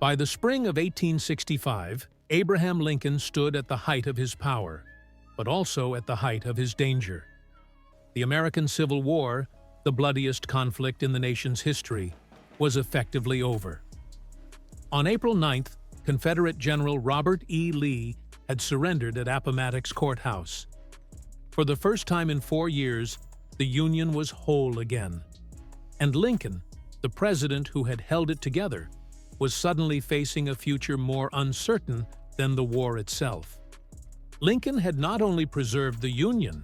By the spring of 1865, Abraham Lincoln stood at the height of his power, but also at the height of his danger. The American Civil War, the bloodiest conflict in the nation's history, was effectively over. On April 9th, Confederate General Robert E. Lee had surrendered at Appomattox Courthouse. For the first time in 4 years, the Union was whole again. And Lincoln, the president who had held it together, was suddenly facing a future more uncertain than the war itself. Lincoln had not only preserved the Union,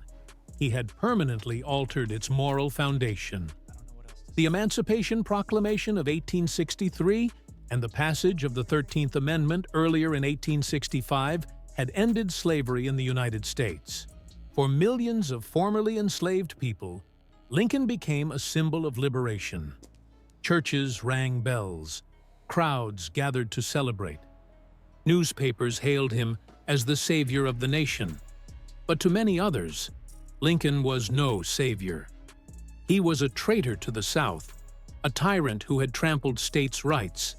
he had permanently altered its moral foundation. The Emancipation Proclamation of 1863 and the passage of the 13th Amendment earlier in 1865 had ended slavery in the United States. For millions of formerly enslaved people, Lincoln became a symbol of liberation. Churches rang bells. Crowds gathered to celebrate. Newspapers hailed him as the savior of the nation. But to many others, Lincoln was no savior. He was a traitor to the South, a tyrant who had trampled states' rights,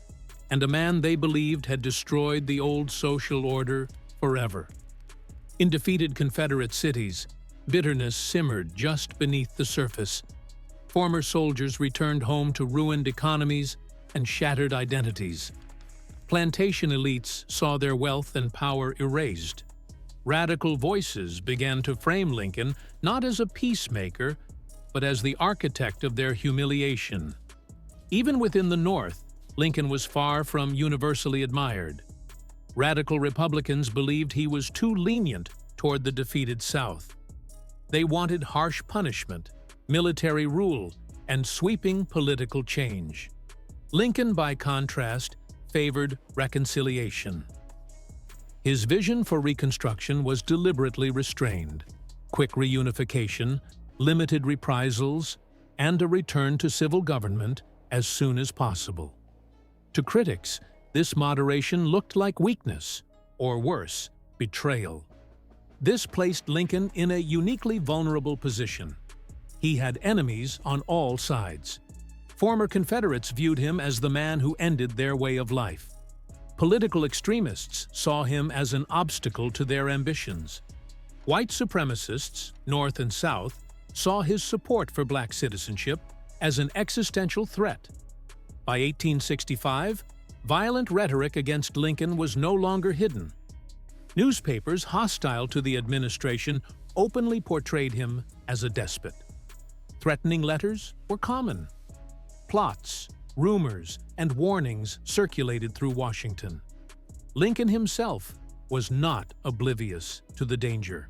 and a man they believed had destroyed the old social order forever. In defeated Confederate cities, bitterness simmered just beneath the surface. Former soldiers returned home to ruined economies and shattered identities. Plantation elites saw their wealth and power erased. Radical voices began to frame Lincoln not as a peacemaker, but as the architect of their humiliation. Even within the North, Lincoln was far from universally admired. Radical Republicans believed he was too lenient toward the defeated South. They wanted harsh punishment, military rule, and sweeping political change. Lincoln, by contrast, favored reconciliation. His vision for Reconstruction was deliberately restrained: quick reunification, limited reprisals, and a return to civil government as soon as possible. To critics, this moderation looked like weakness, or worse, betrayal. This placed Lincoln in a uniquely vulnerable position. He had enemies on all sides. Former Confederates viewed him as the man who ended their way of life. Political extremists saw him as an obstacle to their ambitions. White supremacists, North and South, saw his support for black citizenship as an existential threat. By 1865, violent rhetoric against Lincoln was no longer hidden. Newspapers hostile to the administration openly portrayed him as a despot. Threatening letters were common. Plots, rumors, and warnings circulated through Washington. Lincoln himself was not oblivious to the danger.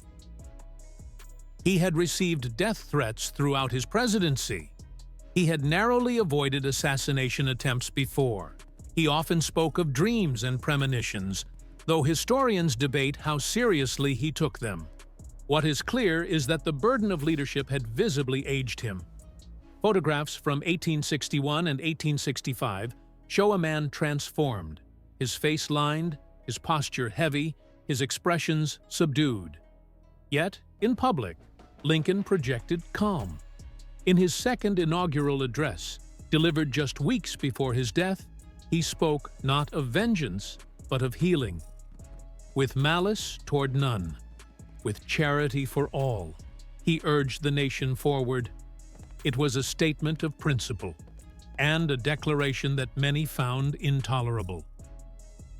He had received death threats throughout his presidency. He had narrowly avoided assassination attempts before. He often spoke of dreams and premonitions, though historians debate how seriously he took them. What is clear is that the burden of leadership had visibly aged him. Photographs from 1861 and 1865 show a man transformed, his face lined, his posture heavy, his expressions subdued. Yet, in public, Lincoln projected calm. In his second inaugural address, delivered just weeks before his death, he spoke not of vengeance, but of healing. With malice toward none, with charity for all, he urged the nation forward. It was a statement of principle, and a declaration that many found intolerable.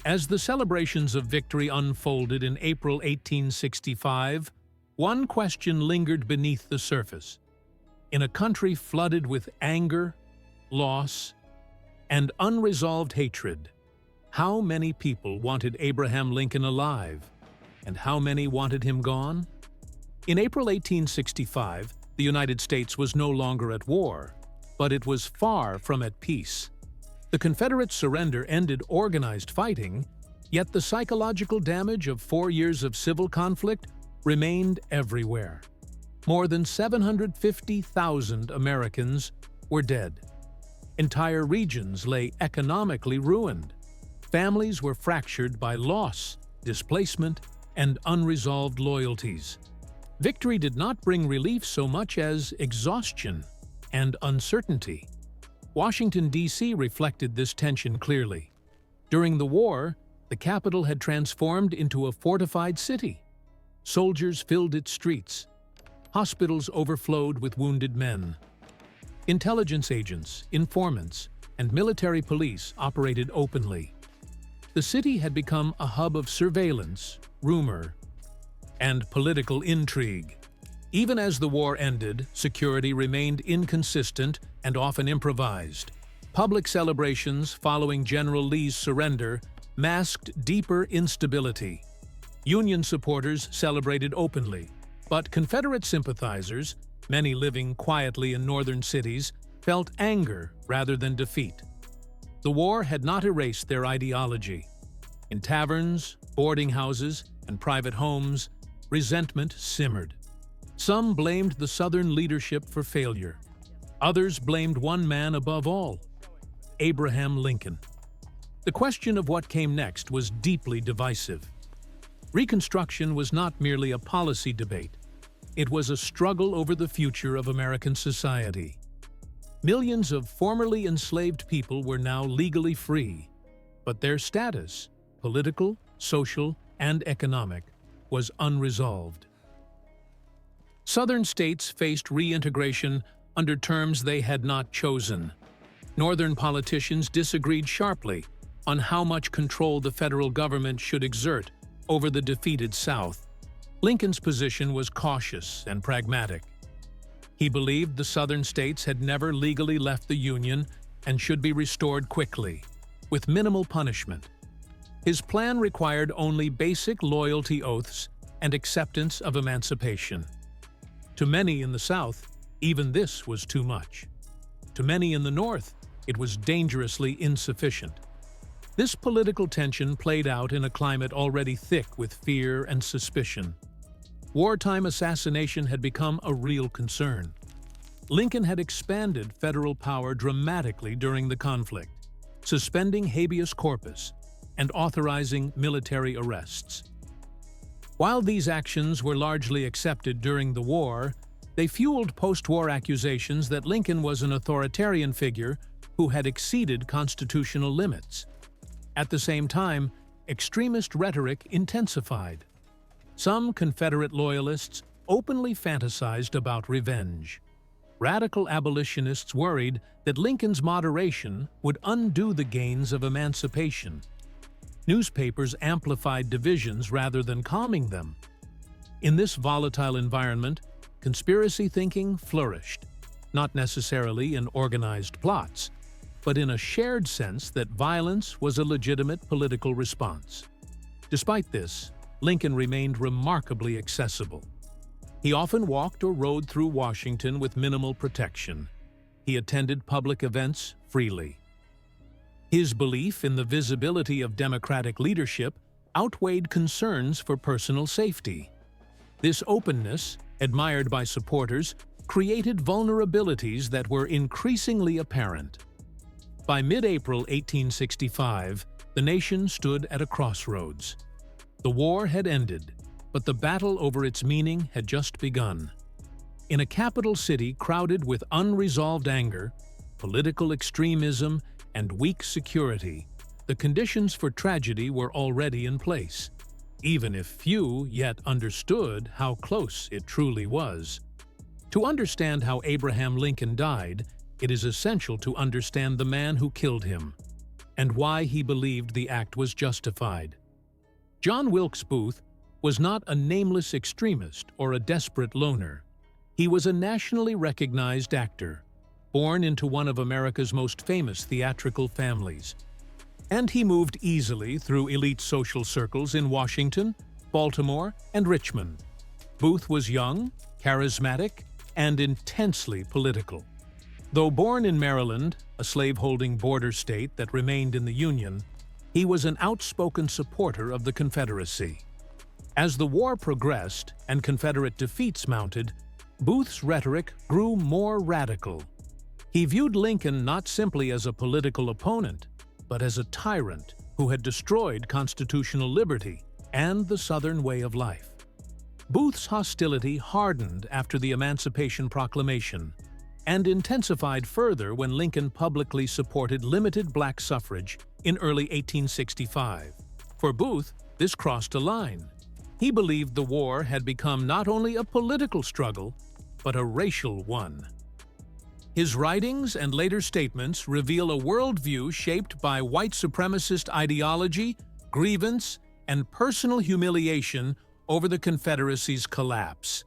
As the celebrations of victory unfolded in April 1865, one question lingered beneath the surface. In a country flooded with anger, loss, and unresolved hatred, how many people wanted Abraham Lincoln alive, and how many wanted him gone? In April 1865, the United States was no longer at war, but it was far from at peace. The Confederate surrender ended organized fighting, yet the psychological damage of 4 years of civil conflict remained everywhere. More than 750,000 Americans were dead. Entire regions lay economically ruined. Families were fractured by loss, displacement, and unresolved loyalties. Victory did not bring relief so much as exhaustion and uncertainty. Washington, D.C. reflected this tension clearly. During the war, the capital had transformed into a fortified city. Soldiers filled its streets. Hospitals overflowed with wounded men. Intelligence agents, informants, and military police operated openly. The city had become a hub of surveillance, rumor, and political intrigue. Even as the war ended, security remained inconsistent and often improvised. Public celebrations following General Lee's surrender masked deeper instability. Union supporters celebrated openly, but Confederate sympathizers, many living quietly in northern cities, felt anger rather than defeat. The war had not erased their ideology. In taverns, boarding houses, and private homes, resentment simmered. Some blamed the Southern leadership for failure. Others blamed one man above all: Abraham Lincoln. The question of what came next was deeply divisive. Reconstruction was not merely a policy debate. It was a struggle over the future of American society. Millions of formerly enslaved people were now legally free, but their status, political, social, and economic, was unresolved. Southern states faced reintegration under terms they had not chosen. Northern politicians disagreed sharply on how much control the federal government should exert over the defeated South. Lincoln's position was cautious and pragmatic. He believed the Southern states had never legally left the Union and should be restored quickly, with minimal punishment. His plan required only basic loyalty oaths and acceptance of emancipation. To many in the South, even this was too much. To many in the North, it was dangerously insufficient. This political tension played out in a climate already thick with fear and suspicion. Wartime assassination had become a real concern. Lincoln had expanded federal power dramatically during the conflict, suspending habeas corpus and authorizing military arrests. While these actions were largely accepted during the war, they fueled post-war accusations that Lincoln was an authoritarian figure who had exceeded constitutional limits. At the same time, extremist rhetoric intensified. Some Confederate loyalists openly fantasized about revenge. Radical abolitionists worried that Lincoln's moderation would undo the gains of emancipation. Newspapers amplified divisions rather than calming them. In this volatile environment, conspiracy thinking flourished, not necessarily in organized plots, but in a shared sense that violence was a legitimate political response. Despite this, Lincoln remained remarkably accessible. He often walked or rode through Washington with minimal protection. He attended public events freely. His belief in the visibility of democratic leadership outweighed concerns for personal safety. This openness, admired by supporters, created vulnerabilities that were increasingly apparent. By mid-April 1865, the nation stood at a crossroads. The war had ended, but the battle over its meaning had just begun. In a capital city crowded with unresolved anger, political extremism, and weak security, the conditions for tragedy were already in place, even if few yet understood how close it truly was. To understand how Abraham Lincoln died, it is essential to understand the man who killed him, and why he believed the act was justified. John Wilkes Booth was not a nameless extremist or a desperate loner. He was a nationally recognized actor, born into one of America's most famous theatrical families. And he moved easily through elite social circles in Washington, Baltimore, and Richmond. Booth was young, charismatic, and intensely political. Though born in Maryland, a slaveholding border state that remained in the Union, he was an outspoken supporter of the Confederacy. As the war progressed and Confederate defeats mounted, Booth's rhetoric grew more radical. He viewed Lincoln not simply as a political opponent, but as a tyrant who had destroyed constitutional liberty and the Southern way of life. Booth's hostility hardened after the Emancipation Proclamation and intensified further when Lincoln publicly supported limited black suffrage in early 1865. For Booth, this crossed a line. He believed the war had become not only a political struggle, but a racial one. His writings and later statements reveal a worldview shaped by white supremacist ideology, grievance, and personal humiliation over the Confederacy's collapse.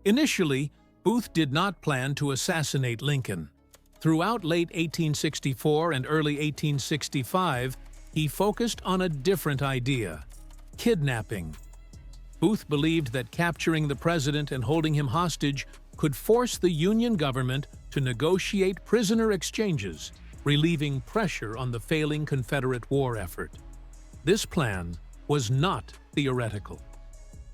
Initially, Booth did not plan to assassinate Lincoln. Throughout late 1864 and early 1865, he focused on a different idea: kidnapping. Booth believed that capturing the president and holding him hostage could force the Union government to negotiate prisoner exchanges, relieving pressure on the failing Confederate war effort. This plan was not theoretical.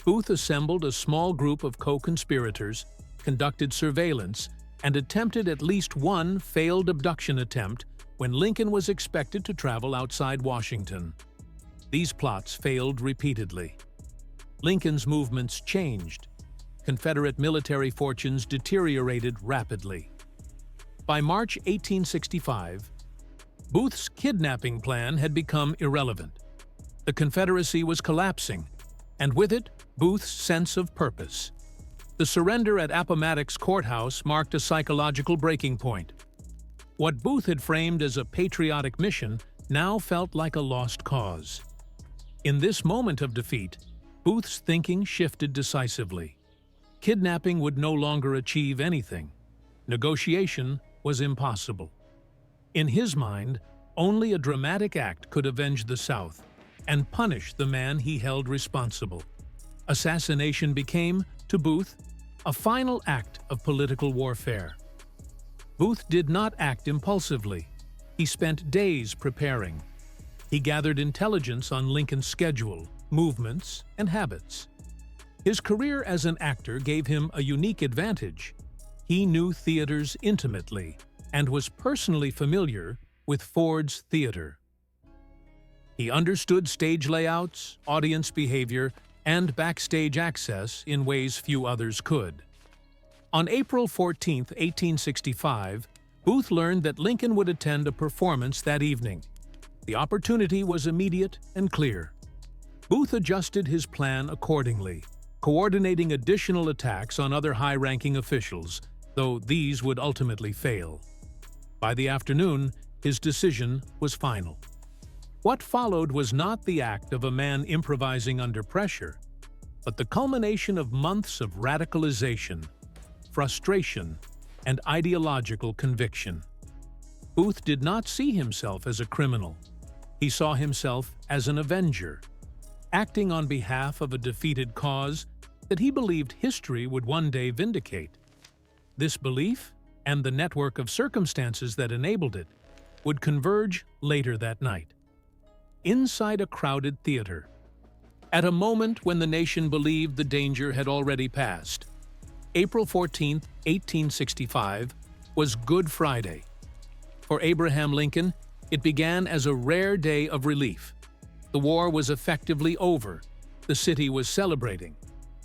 Booth assembled a small group of co-conspirators, conducted surveillance, and attempted at least one failed abduction attempt when Lincoln was expected to travel outside Washington. These plots failed repeatedly. Lincoln's movements changed. Confederate military fortunes deteriorated rapidly. By March 1865, Booth's kidnapping plan had become irrelevant. The Confederacy was collapsing, and with it, Booth's sense of purpose. The surrender at Appomattox Courthouse marked a psychological breaking point. What Booth had framed as a patriotic mission now felt like a lost cause. In this moment of defeat, Booth's thinking shifted decisively. Kidnapping would no longer achieve anything. Negotiation was impossible. In his mind, only a dramatic act could avenge the South and punish the man he held responsible. Assassination became, to Booth, a final act of political warfare. Booth did not act impulsively. He spent days preparing. He gathered intelligence on Lincoln's schedule, movements, and habits. His career as an actor gave him a unique advantage. He knew theaters intimately and was personally familiar with Ford's Theater. He understood stage layouts, audience behavior, and backstage access in ways few others could. On April 14, 1865, Booth learned that Lincoln would attend a performance that evening. The opportunity was immediate and clear. Booth adjusted his plan accordingly, coordinating additional attacks on other high-ranking officials, though these would ultimately fail. By the afternoon, his decision was final. What followed was not the act of a man improvising under pressure, but the culmination of months of radicalization, frustration, and ideological conviction. Booth did not see himself as a criminal. He saw himself as an avenger, acting on behalf of a defeated cause that he believed history would one day vindicate. This belief, and the network of circumstances that enabled it, would converge later that night. Inside a crowded theater, at a moment when the nation believed the danger had already passed, April 14, 1865, was Good Friday. For Abraham Lincoln, it began as a rare day of relief. The war was effectively over, the city was celebrating,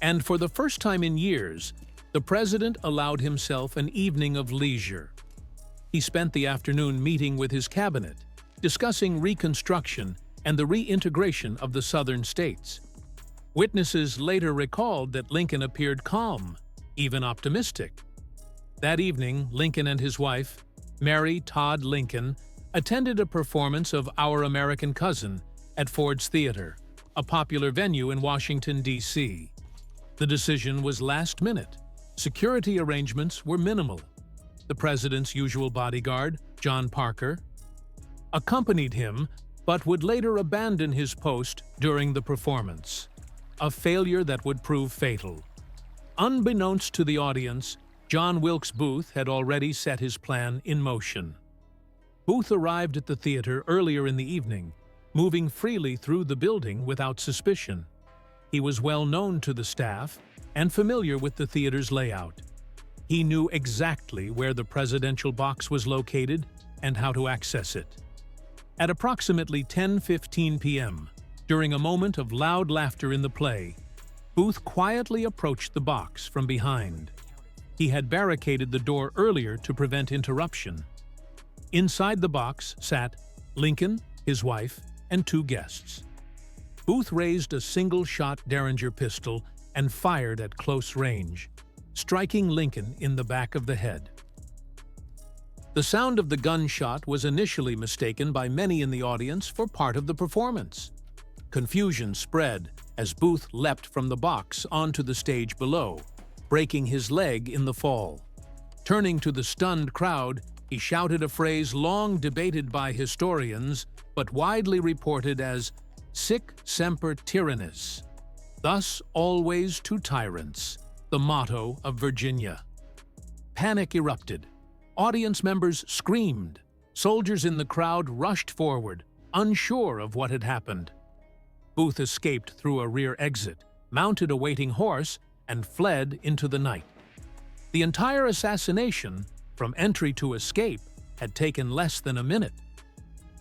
and for the first time in years, the president allowed himself an evening of leisure. He spent the afternoon meeting with his cabinet, discussing Reconstruction and the reintegration of the southern states. Witnesses later recalled that Lincoln appeared calm, even optimistic. That evening, Lincoln and his wife, Mary Todd Lincoln, attended a performance of Our American Cousin at Ford's Theater, a popular venue in Washington, D.C. The decision was last minute. Security arrangements were minimal. The president's usual bodyguard, John Parker, accompanied him but would later abandon his post during the performance, a failure that would prove fatal. Unbeknownst to the audience, John Wilkes Booth had already set his plan in motion. Booth arrived at the theater earlier in the evening, moving freely through the building without suspicion. He was well known to the staff and familiar with the theater's layout. He knew exactly where the presidential box was located and how to access it. At approximately 10:15 p.m., during a moment of loud laughter in the play, Booth quietly approached the box from behind. He had barricaded the door earlier to prevent interruption. Inside the box sat Lincoln, his wife, and 2 guests. Booth raised a single-shot Derringer pistol and fired at close range, striking Lincoln in the back of the head. The sound of the gunshot was initially mistaken by many in the audience for part of the performance. Confusion spread as Booth leapt from the box onto the stage below, breaking his leg in the fall. Turning to the stunned crowd, he shouted a phrase long debated by historians, but widely reported as "Sic semper tyrannis," thus always to tyrants, the motto of Virginia. Panic erupted. Audience members screamed. Soldiers in the crowd rushed forward, unsure of what had happened. Booth escaped through a rear exit, mounted a waiting horse, and fled into the night. The entire assassination, from entry to escape, had taken less than a minute.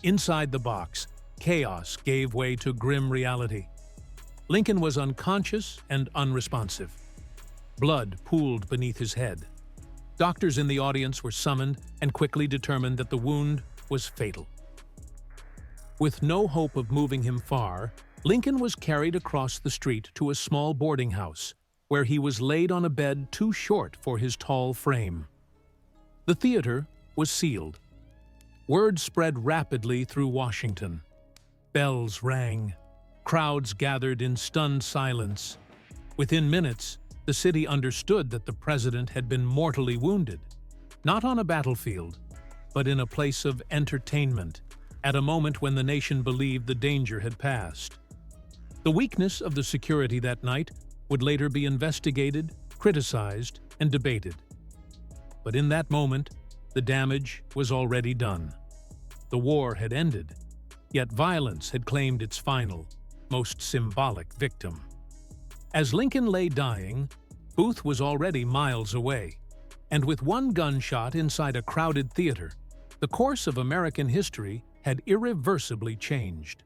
Inside the box, chaos gave way to grim reality. Lincoln was unconscious and unresponsive. Blood pooled beneath his head. Doctors in the audience were summoned and quickly determined that the wound was fatal. With no hope of moving him far, Lincoln was carried across the street to a small boarding house, where he was laid on a bed too short for his tall frame. The theater was sealed. Word spread rapidly through Washington. Bells rang. Crowds gathered in stunned silence. Within minutes, the city understood that the president had been mortally wounded, not on a battlefield, but in a place of entertainment, at a moment when the nation believed the danger had passed. The weakness of the security that night would later be investigated, criticized, and debated. But in that moment, the damage was already done. The war had ended, yet violence had claimed its final, most symbolic victim. As Lincoln lay dying, Booth was already miles away, and with one gunshot inside a crowded theater, the course of American history had irreversibly changed.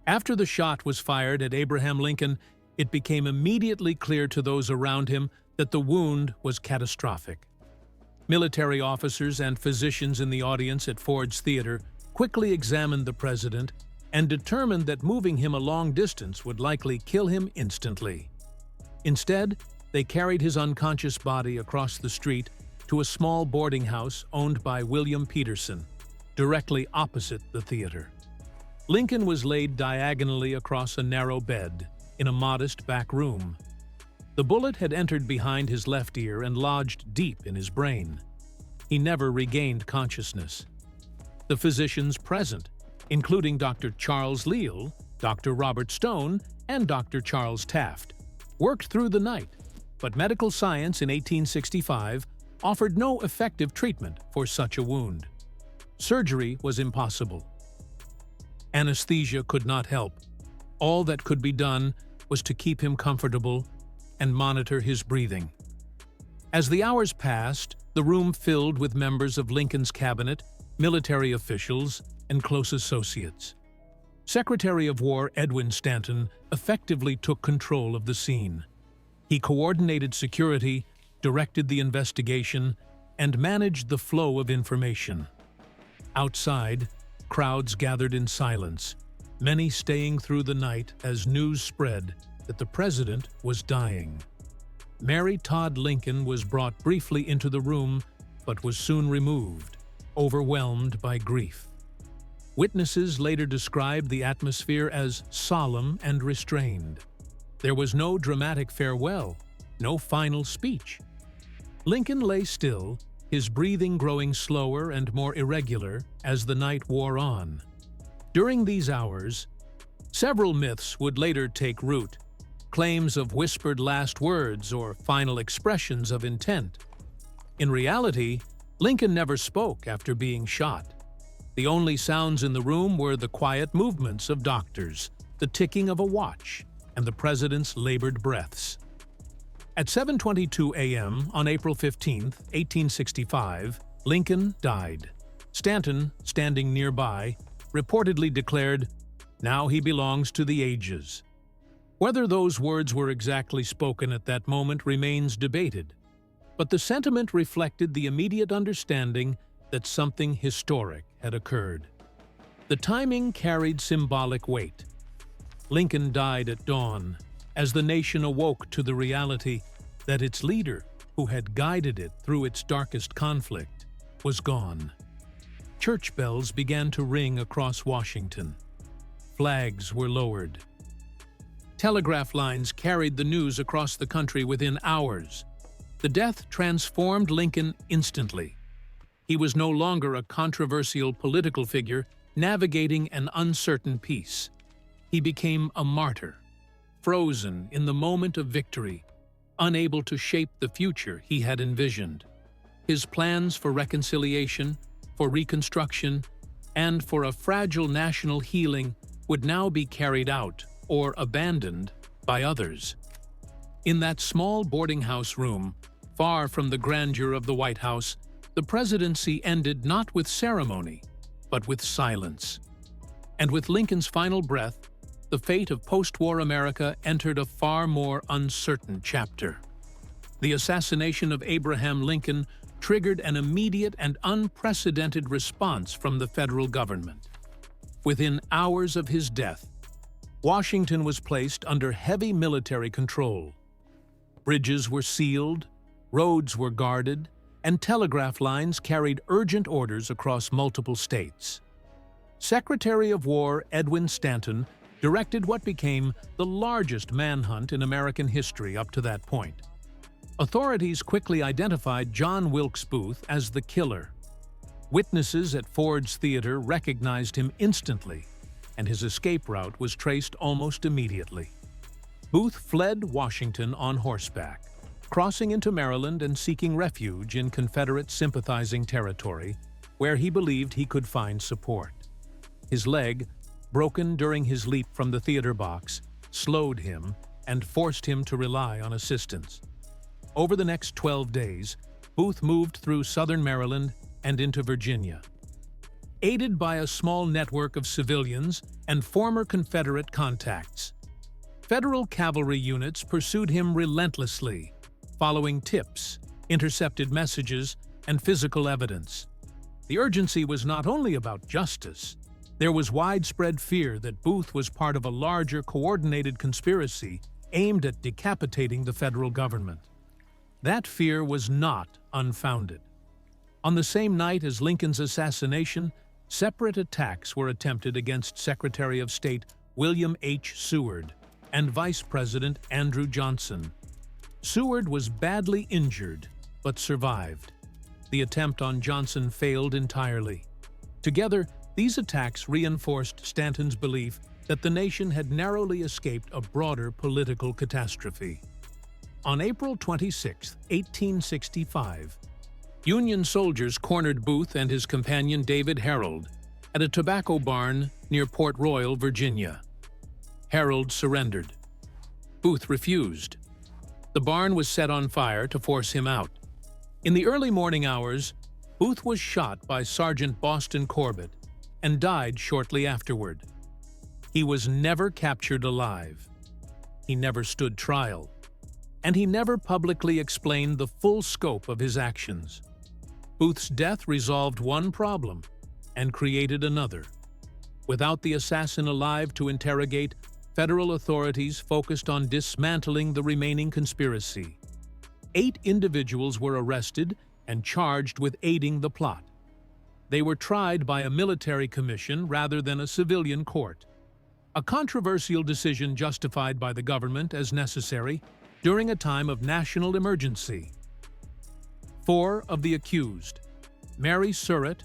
After the shot was fired at Abraham Lincoln, it became immediately clear to those around him that the wound was catastrophic. Military officers and physicians in the audience at Ford's Theater quickly examined the president and determined that moving him a long distance would likely kill him instantly. Instead, they carried his unconscious body across the street to a small boarding house owned by William Peterson, directly opposite the theater. Lincoln was laid diagonally across a narrow bed in a modest back room. The bullet had entered behind his left ear and lodged deep in his brain. He never regained consciousness. The physicians present, including Dr. Charles Leal, Dr. Robert Stone, and Dr. Charles Taft, worked through the night, but medical science in 1865 offered no effective treatment for such a wound. Surgery was impossible. Anesthesia could not help. All that could be done was to keep him comfortable and monitor his breathing. As the hours passed, the room filled with members of Lincoln's cabinet, military officials, and close associates. Secretary of War Edwin Stanton effectively took control of the scene. He coordinated security, directed the investigation, and managed the flow of information. Outside, crowds gathered in silence, many staying through the night as news spread that the president was dying. Mary Todd Lincoln was brought briefly into the room, but was soon removed, overwhelmed by grief. Witnesses later described the atmosphere as solemn and restrained. There was no dramatic farewell, no final speech. Lincoln lay still, his breathing growing slower and more irregular as the night wore on. During these hours, several myths would later take root, claims of whispered last words or final expressions of intent. In reality, Lincoln never spoke after being shot. The only sounds in the room were the quiet movements of doctors, the ticking of a watch, and the president's labored breaths. At 7:22 a.m. on April 15, 1865, Lincoln died. Stanton, standing nearby, reportedly declared, "Now he belongs to the ages." Whether those words were exactly spoken at that moment remains debated, but the sentiment reflected the immediate understanding that something historic had occurred. The timing carried symbolic weight. Lincoln died at dawn, as the nation awoke to the reality that its leader, who had guided it through its darkest conflict, was gone. Church bells began to ring across Washington. Flags were lowered. Telegraph lines carried the news across the country within hours. The death transformed Lincoln instantly. He was no longer a controversial political figure navigating an uncertain peace. He became a martyr, frozen in the moment of victory, unable to shape the future he had envisioned. His plans for reconciliation, for reconstruction, and for a fragile national healing would now be carried out or abandoned by others. In that small boarding house room, far from the grandeur of the White House, the presidency ended not with ceremony, but with silence. And with Lincoln's final breath, the fate of post-war America entered a far more uncertain chapter. The assassination of Abraham Lincoln triggered an immediate and unprecedented response from the federal government. Within hours of his death, Washington was placed under heavy military control. Bridges were sealed, roads were guarded, and telegraph lines carried urgent orders across multiple states. Secretary of War Edwin Stanton directed what became the largest manhunt in American history up to that point. Authorities quickly identified John Wilkes Booth as the killer. Witnesses at Ford's Theater recognized him instantly, and his escape route was traced almost immediately. Booth fled Washington on horseback, crossing into Maryland and seeking refuge in Confederate sympathizing territory, where he believed he could find support. His leg, broken during his leap from the theater box, slowed him and forced him to rely on assistance. Over the next 12 days, Booth moved through southern Maryland and into Virginia. Aided by a small network of civilians and former Confederate contacts, Federal cavalry units pursued him relentlessly, following tips, intercepted messages, and physical evidence. The urgency was not only about justice. There was widespread fear that Booth was part of a larger coordinated conspiracy aimed at decapitating the federal government. That fear was not unfounded. On the same night as Lincoln's assassination, separate attacks were attempted against Secretary of State William H. Seward and Vice President Andrew Johnson. Seward was badly injured, but survived. The attempt on Johnson failed entirely. Together, these attacks reinforced Stanton's belief that the nation had narrowly escaped a broader political catastrophe. On April 26, 1865, Union soldiers cornered Booth and his companion David Harold at a tobacco barn near Port Royal, Virginia. Harold surrendered. Booth refused. The barn was set on fire to force him out. In the early morning hours, Booth was shot by Sergeant Boston Corbett and died shortly afterward. He was never captured alive. He never stood trial, and he never publicly explained the full scope of his actions. Booth's death resolved one problem and created another. Without the assassin alive to interrogate, federal authorities focused on dismantling the remaining conspiracy. 8 individuals were arrested and charged with aiding the plot. They were tried by a military commission rather than a civilian court, a controversial decision justified by the government as necessary during a time of national emergency. 4 of the accused, Mary Surratt,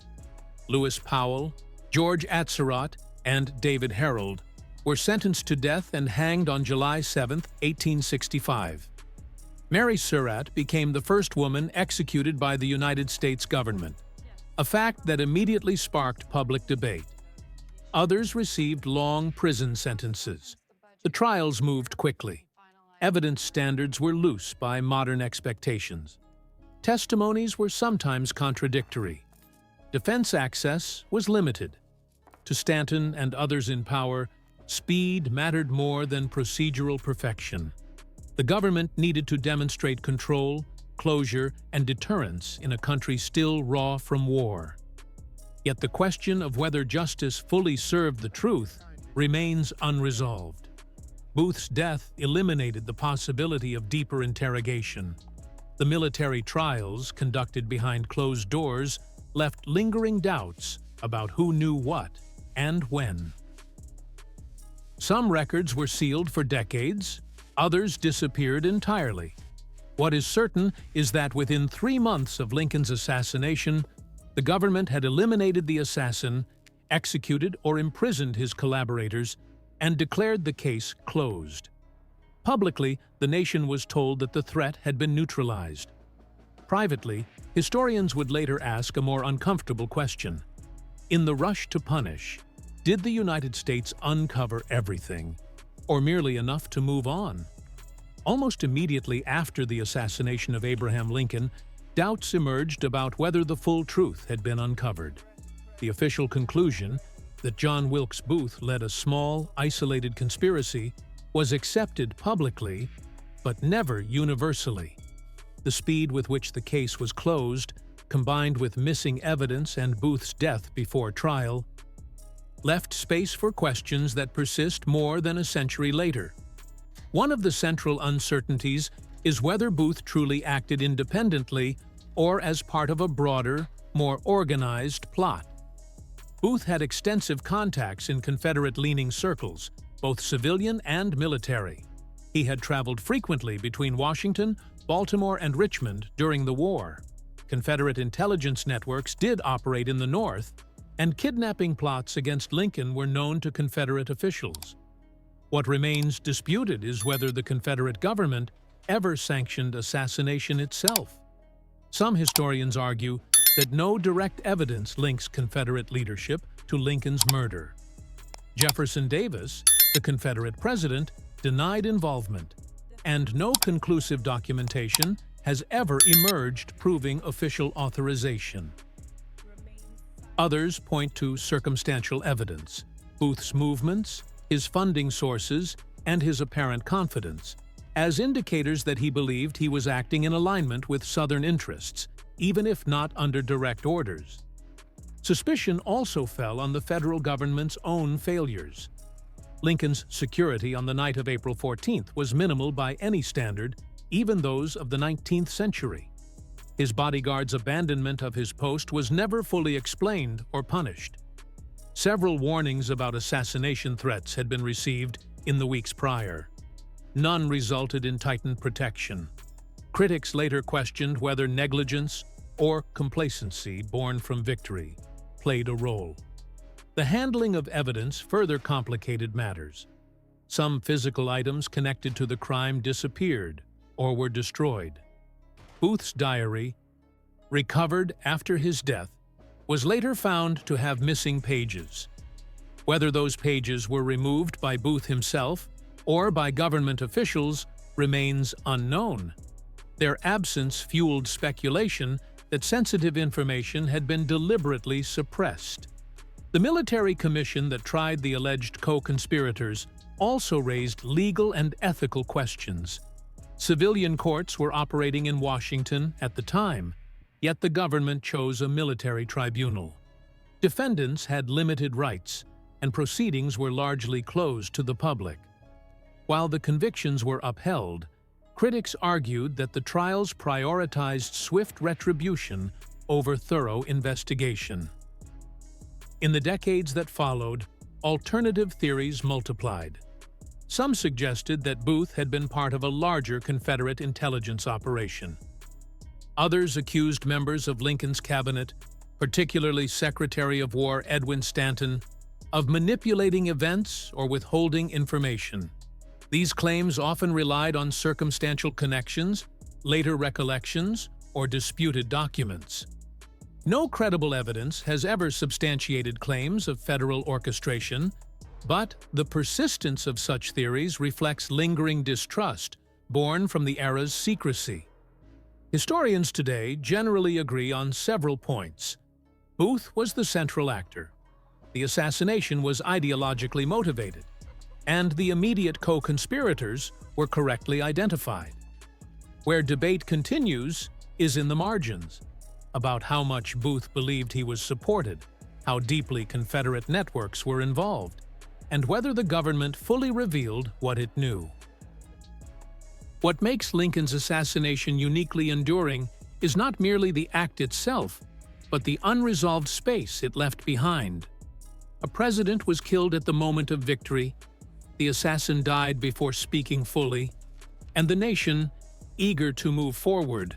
Lewis Powell, George Atzerodt, and David Harold, were sentenced to death and hanged on July 7, 1865. Mary Surratt became the first woman executed by the United States government, a fact that immediately sparked public debate. Others received long prison sentences. The trials moved quickly. Evidence standards were loose by modern expectations. Testimonies were sometimes contradictory. Defense access was limited. To Stanton and others in power, speed mattered more than procedural perfection. The government needed to demonstrate control, closure, and deterrence in a country still raw from war. Yet the question of whether justice fully served the truth remains unresolved. Booth's death eliminated the possibility of deeper interrogation. The military trials, conducted behind closed doors, left lingering doubts about who knew what and when. Some records were sealed for decades, others disappeared entirely. What is certain is that within 3 months of Lincoln's assassination, the government had eliminated the assassin, executed or imprisoned his collaborators, and declared the case closed. Publicly, the nation was told that the threat had been neutralized. Privately, historians would later ask a more uncomfortable question. In the rush to punish, did the United States uncover everything, or merely enough to move on? Almost immediately after the assassination of Abraham Lincoln, doubts emerged about whether the full truth had been uncovered. The official conclusion, that John Wilkes Booth led a small, isolated conspiracy, was accepted publicly, but never universally. The speed with which the case was closed, combined with missing evidence and Booth's death before trial, left space for questions that persist more than a century later. One of the central uncertainties is whether Booth truly acted independently or as part of a broader, more organized plot. Booth had extensive contacts in Confederate-leaning circles, both civilian and military. He had traveled frequently between Washington, Baltimore, and Richmond during the war. Confederate intelligence networks did operate in the North, and kidnapping plots against Lincoln were known to Confederate officials. What remains disputed is whether the Confederate government ever sanctioned assassination itself. Some historians argue that no direct evidence links Confederate leadership to Lincoln's murder. Jefferson Davis, the Confederate president, denied involvement, and no conclusive documentation has ever emerged proving official authorization. Others point to circumstantial evidence, Booth's movements, his funding sources, and his apparent confidence, as indicators that he believed he was acting in alignment with Southern interests, even if not under direct orders. Suspicion also fell on the federal government's own failures. Lincoln's security on the night of April 14th was minimal by any standard, even those of the 19th century. His bodyguard's abandonment of his post was never fully explained or punished. Several warnings about assassination threats had been received in the weeks prior. None resulted in tightened protection. Critics later questioned whether negligence or complacency born from victory played a role. The handling of evidence further complicated matters. Some physical items connected to the crime disappeared or were destroyed. Booth's diary, recovered after his death, was later found to have missing pages. Whether those pages were removed by Booth himself or by government officials remains unknown. Their absence fueled speculation that sensitive information had been deliberately suppressed. The military commission that tried the alleged co-conspirators also raised legal and ethical questions. Civilian courts were operating in Washington at the time, yet the government chose a military tribunal. Defendants had limited rights, and proceedings were largely closed to the public. While the convictions were upheld, critics argued that the trials prioritized swift retribution over thorough investigation. In the decades that followed, alternative theories multiplied. Some suggested that Booth had been part of a larger Confederate intelligence operation. Others accused members of Lincoln's cabinet, particularly Secretary of War Edwin Stanton, of manipulating events or withholding information. These claims often relied on circumstantial connections, later recollections, or disputed documents. No credible evidence has ever substantiated claims of federal orchestration, but the persistence of such theories reflects lingering distrust born from the era's secrecy. Historians today generally agree on several points. Booth was the central actor. The assassination was ideologically motivated, and the immediate co-conspirators were correctly identified. Where debate continues is in the margins, about how much Booth believed he was supported, how deeply Confederate networks were involved, and whether the government fully revealed what it knew. What makes Lincoln's assassination uniquely enduring is not merely the act itself, but the unresolved space it left behind. A president was killed at the moment of victory, the assassin died before speaking fully, and the nation, eager to move forward,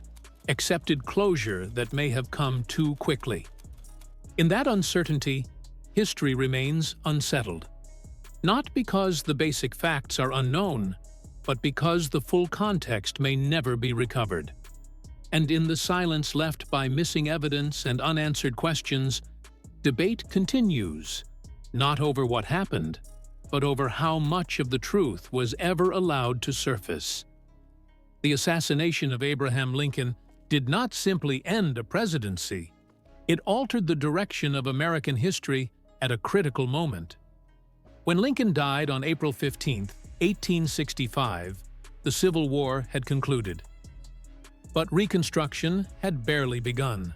accepted closure that may have come too quickly. In that uncertainty, history remains unsettled. Not because the basic facts are unknown, but because the full context may never be recovered. And in the silence left by missing evidence and unanswered questions, debate continues, not over what happened, but over how much of the truth was ever allowed to surface. The assassination of Abraham Lincoln did not simply end a presidency. It altered the direction of American history at a critical moment. When Lincoln died on April 15, 1865, the Civil War had concluded. But Reconstruction had barely begun.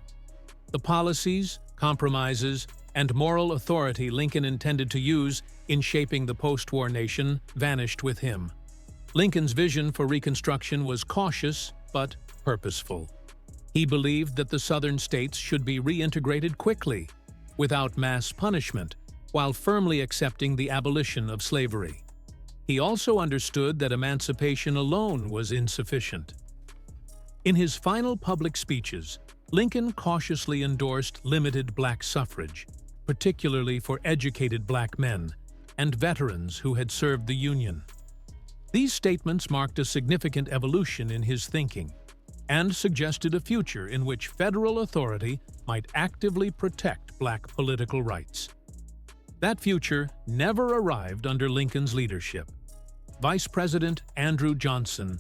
The policies, compromises, and moral authority Lincoln intended to use in shaping the post-war nation vanished with him. Lincoln's vision for Reconstruction was cautious but purposeful. He believed that the Southern states should be reintegrated quickly, without mass punishment, while firmly accepting the abolition of slavery. He also understood that emancipation alone was insufficient. In his final public speeches, Lincoln cautiously endorsed limited black suffrage, particularly for educated black men and veterans who had served the Union. These statements marked a significant evolution in his thinking and suggested a future in which federal authority might actively protect black political rights. That future never arrived under Lincoln's leadership. Vice President Andrew Johnson,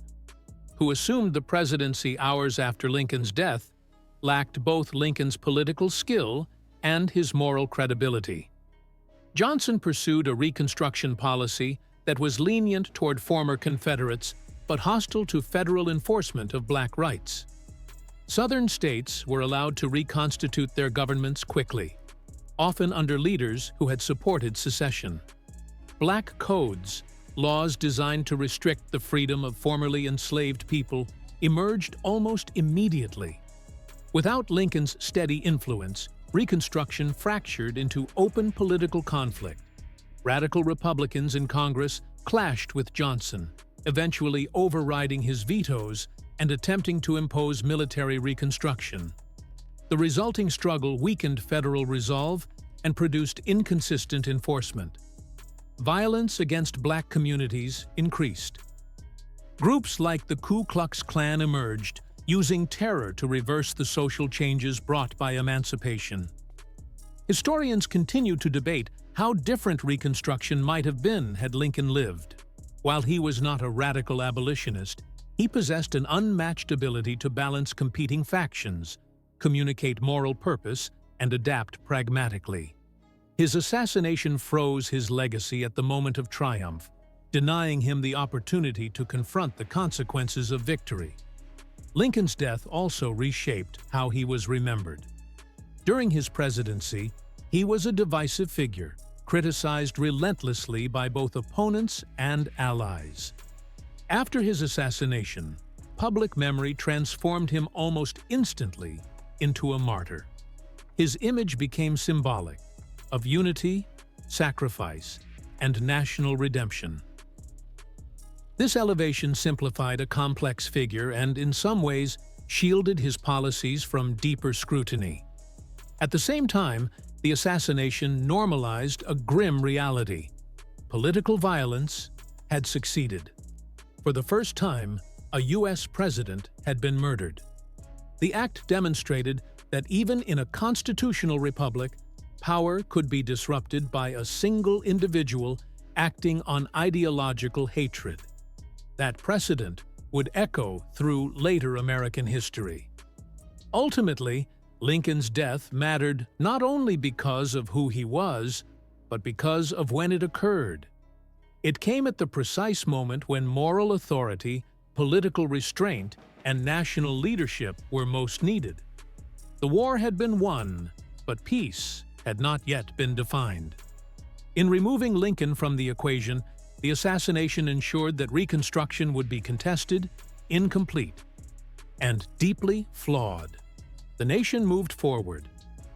who assumed the presidency hours after Lincoln's death, lacked both Lincoln's political skill and his moral credibility. Johnson pursued a Reconstruction policy that was lenient toward former Confederates but hostile to federal enforcement of black rights. Southern states were allowed to reconstitute their governments quickly, often under leaders who had supported secession. Black codes, laws designed to restrict the freedom of formerly enslaved people, emerged almost immediately. Without Lincoln's steady influence, Reconstruction fractured into open political conflict. Radical Republicans in Congress clashed with Johnson, eventually overriding his vetoes and attempting to impose military reconstruction. The resulting struggle weakened federal resolve and produced inconsistent enforcement. Violence against black communities increased. Groups like the Ku Klux Klan emerged, using terror to reverse the social changes brought by emancipation. Historians continue to debate how different Reconstruction might have been had Lincoln lived. While he was not a radical abolitionist, he possessed an unmatched ability to balance competing factions, communicate moral purpose, and adapt pragmatically. His assassination froze his legacy at the moment of triumph, denying him the opportunity to confront the consequences of victory. Lincoln's death also reshaped how he was remembered. During his presidency, he was a divisive figure, criticized relentlessly by both opponents and allies. After his assassination, public memory transformed him almost instantly into a martyr. His image became symbolic of unity, sacrifice, and national redemption. This elevation simplified a complex figure and, in some ways, shielded his policies from deeper scrutiny. At the same time, the assassination normalized a grim reality. Political violence had succeeded. For the first time, a U.S. president had been murdered. The act demonstrated that even in a constitutional republic, power could be disrupted by a single individual acting on ideological hatred. That precedent would echo through later American history. Ultimately, Lincoln's death mattered not only because of who he was, but because of when it occurred. It came at the precise moment when moral authority, political restraint, and national leadership were most needed. The war had been won, but peace had not yet been defined. In removing Lincoln from the equation, the assassination ensured that Reconstruction would be contested, incomplete, and deeply flawed. The nation moved forward,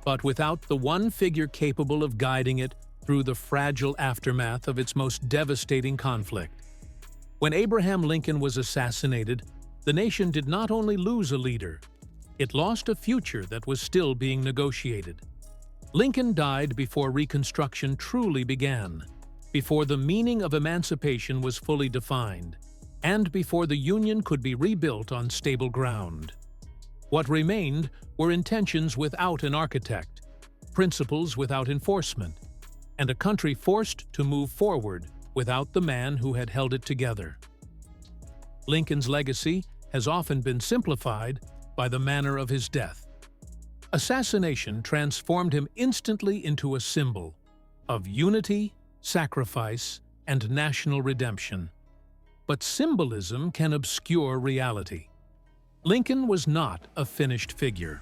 but without the one figure capable of guiding it through the fragile aftermath of its most devastating conflict. When Abraham Lincoln was assassinated, the nation did not only lose a leader, it lost a future that was still being negotiated. Lincoln died before Reconstruction truly began, before the meaning of emancipation was fully defined, and before the Union could be rebuilt on stable ground. What remained were intentions without an architect, principles without enforcement, and a country forced to move forward without the man who had held it together. Lincoln's legacy has often been simplified by the manner of his death. Assassination transformed him instantly into a symbol of unity, sacrifice, and national redemption. But symbolism can obscure reality. Lincoln was not a finished figure.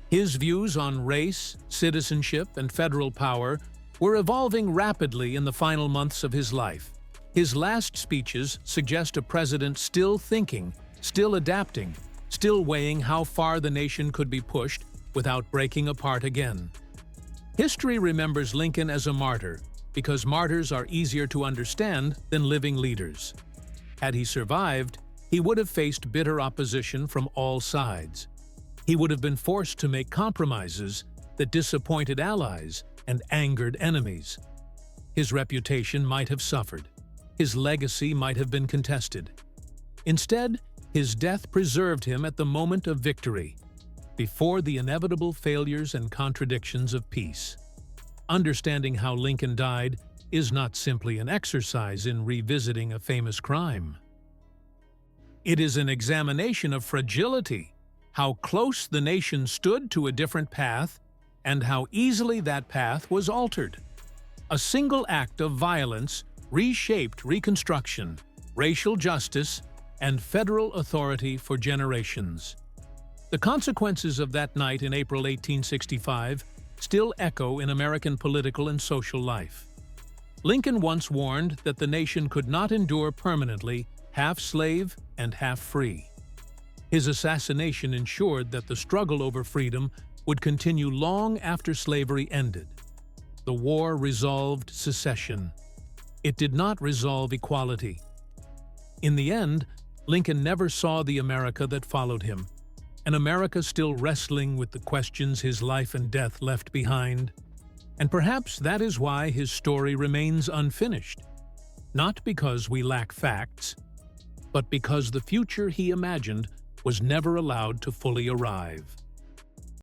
His views on race, citizenship, and federal power were evolving rapidly in the final months of his life. His last speeches suggest a president still thinking, still adapting, still weighing how far the nation could be pushed without breaking apart again. History remembers Lincoln as a martyr because martyrs are easier to understand than living leaders. Had he survived, he would have faced bitter opposition from all sides. He would have been forced to make compromises that disappointed allies and angered enemies. His reputation might have suffered. His legacy might have been contested. Instead, his death preserved him at the moment of victory, before the inevitable failures and contradictions of peace. Understanding how Lincoln died is not simply an exercise in revisiting a famous crime. It is an examination of fragility, how close the nation stood to a different path, and how easily that path was altered. A single act of violence reshaped Reconstruction, racial justice, and federal authority for generations. The consequences of that night in April 1865 still echo in American political and social life. Lincoln once warned that the nation could not endure permanently half slave and half free. His assassination ensured that the struggle over freedom would continue long after slavery ended. The war resolved secession. It did not resolve equality. In the end, Lincoln never saw the America that followed him, an America still wrestling with the questions his life and death left behind. And perhaps that is why his story remains unfinished, not because we lack facts, but because the future he imagined was never allowed to fully arrive.